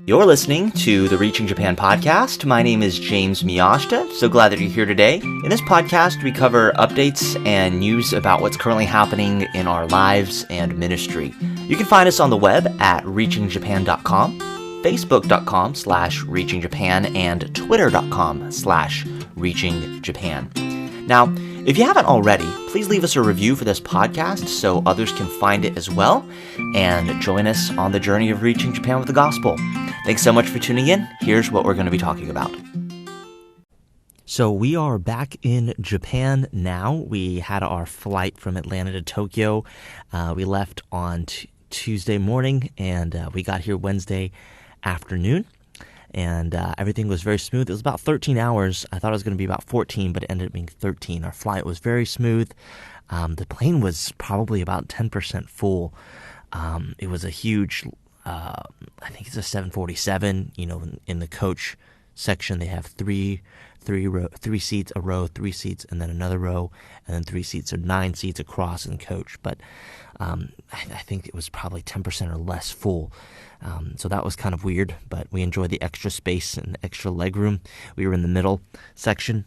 You're listening to the Reaching Japan podcast. My name is James Miyashita. So glad that you're here today. In this podcast, we cover updates and news about what's currently happening in our lives and ministry. You can find us on the web at reachingjapan.com, facebook.com/reachingjapan, and twitter.com/reachingjapan. Now, if you haven't already, please leave us a review for this podcast so others can find it as well and join us on the journey of reaching Japan with the gospel. Thanks so much for tuning in. Here's what we're going to be talking about. So we are back in Japan now. We had our flight from Atlanta to Tokyo. We left on Tuesday morning, and we got here Wednesday afternoon. And everything was very smooth. It was about 13 hours. I thought it was going to be about 14, but it ended up being 13. Our flight was very smooth. The plane was probably about 10% full. It was a huge, I think it's a 747. You know, in the coach section, they have three seats a row, 3 seats, and then another row, and then 3 seats, so 9 seats across in coach. But I think it was probably 10% or less full. So that was kind of weird, but we enjoyed the extra space and extra legroom. We were in the middle section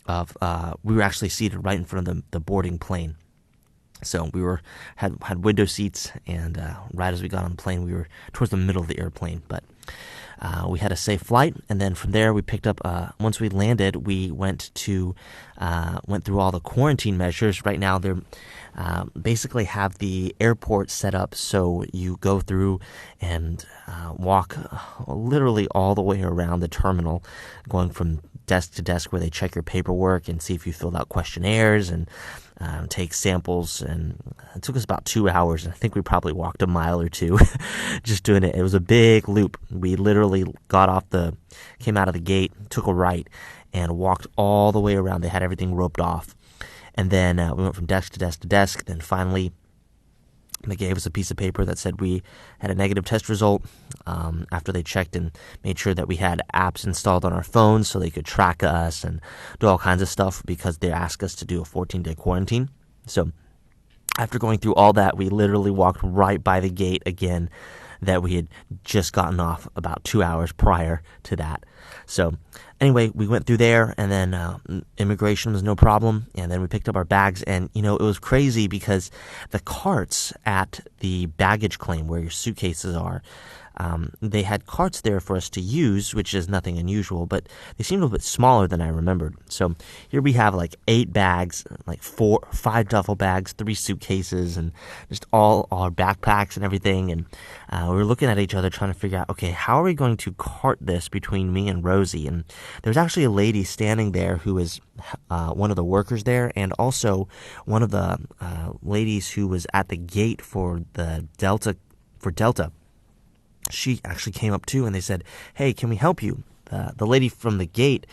of, we were actually seated right in front of the boarding plane. So we had window seats, and right as we got on the plane, we were towards the middle of the airplane. But we had a safe flight, and then from there we picked up. Once we landed, we went through all the quarantine measures. Right now, they're basically have the airport set up so you go through and walk literally all the way around the terminal, going from desk to desk where they check your paperwork and see if you filled out questionnaires and take samples. And it took us about 2 hours. I think we probably walked a mile or two just doing it. It was a big loop. We literally came out of the gate, took a right, and walked all the way around. They had everything roped off. And then we went from desk to desk to desk. Then finally, they gave us a piece of paper that said we had a negative test result after they checked and made sure that we had apps installed on our phones so they could track us and do all kinds of stuff because they asked us to do a 14-day quarantine. So after going through all that, we literally walked right by the gate again that we had just gotten off about 2 hours prior to that. So anyway, we went through there, and then immigration was no problem, and then we picked up our bags. And you know, it was crazy because the carts at the baggage claim where your suitcases are, they had carts there for us to use, which is nothing unusual, but they seemed a little bit smaller than I remembered. So here we have like 8 bags, like 5 duffel bags, 3 suitcases, and just all our backpacks and everything. And we were looking at each other trying to figure out, okay, how are we going to cart this between me and Rosie? And there was actually a lady standing there who was one of the workers there, and also one of the ladies who was at the gate for Delta. She actually came up too, and they said, "Hey, can we help you?" The lady from the gate,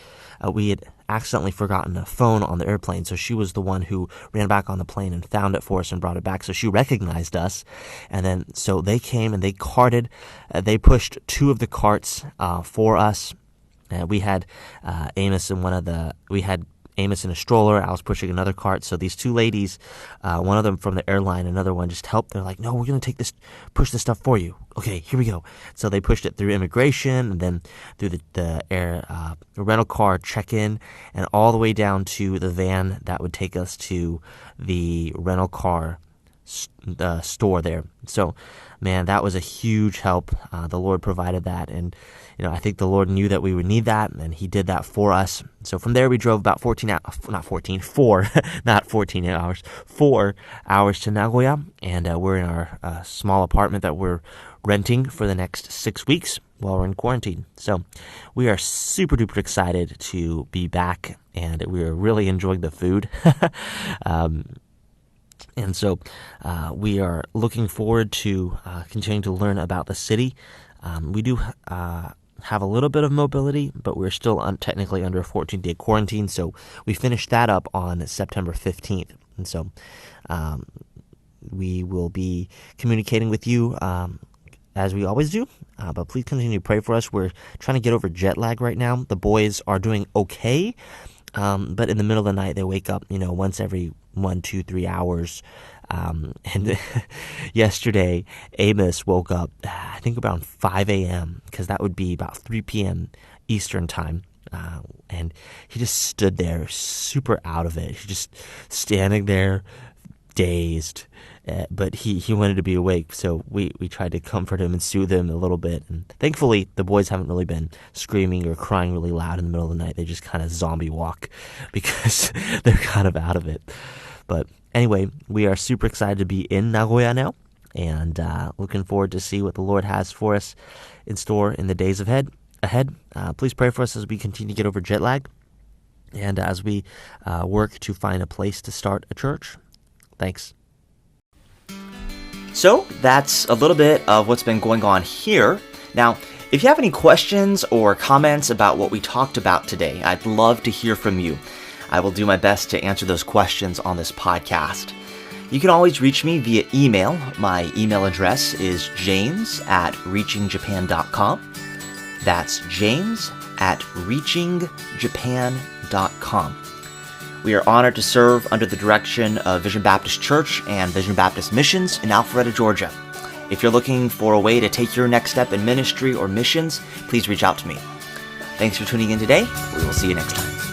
we had accidentally forgotten a phone on the airplane, so she was the one who ran back on the plane and found it for us and brought it back. So she recognized us, and then so they came and they carted. They pushed 2 of the carts for us. We had Amos in a stroller. I was pushing another cart. So these 2 ladies, one of them from the airline, another one just helped. They're like, "No, we're going to push this stuff for you. Okay, here we go." So they pushed it through immigration, and then through the rental car check-in, and all the way down to the van that would take us to the rental car store there. So, man, that was a huge help. The Lord provided that, and you know, I think the Lord knew that we would need that, and He did that for us. So from there, we drove about 4 hours to Nagoya, and we're in our small apartment that we're renting for the next 6 weeks while we're in quarantine. So we are super duper excited to be back, and we are really enjoying the food. And so we are looking forward to continuing to learn about the city. We do have a little bit of mobility, but we're still technically under a 14-day quarantine, so we finished that up on September 15th. And so we will be communicating with you as we always do, but please continue to pray for us. We're trying to get over jet lag right now. The boys are doing okay, but in the middle of the night, they wake up, once every 1, 2, 3 hours, And yesterday, Amos woke up, I think around 5 a.m., because that would be about 3 p.m. Eastern time. And he just stood there super out of it. He just standing there, dazed. But he wanted to be awake, so we tried to comfort him and soothe him a little bit. And thankfully, the boys haven't really been screaming or crying really loud in the middle of the night. They just kind of zombie walk because they're kind of out of it. But anyway, we are super excited to be in Nagoya now, and looking forward to see what the Lord has for us in store in the days ahead. Please pray for us as we continue to get over jet lag, and as we work to find a place to start a church. Thanks. So that's a little bit of what's been going on here. Now, if you have any questions or comments about what we talked about today, I'd love to hear from you. I will do my best to answer those questions on this podcast. You can always reach me via email. My email address is james@reachingjapan.com. That's james@reachingjapan.com. We are honored to serve under the direction of Vision Baptist Church and Vision Baptist Missions in Alpharetta, Georgia. If you're looking for a way to take your next step in ministry or missions, please reach out to me. Thanks for tuning in today. We will see you next time.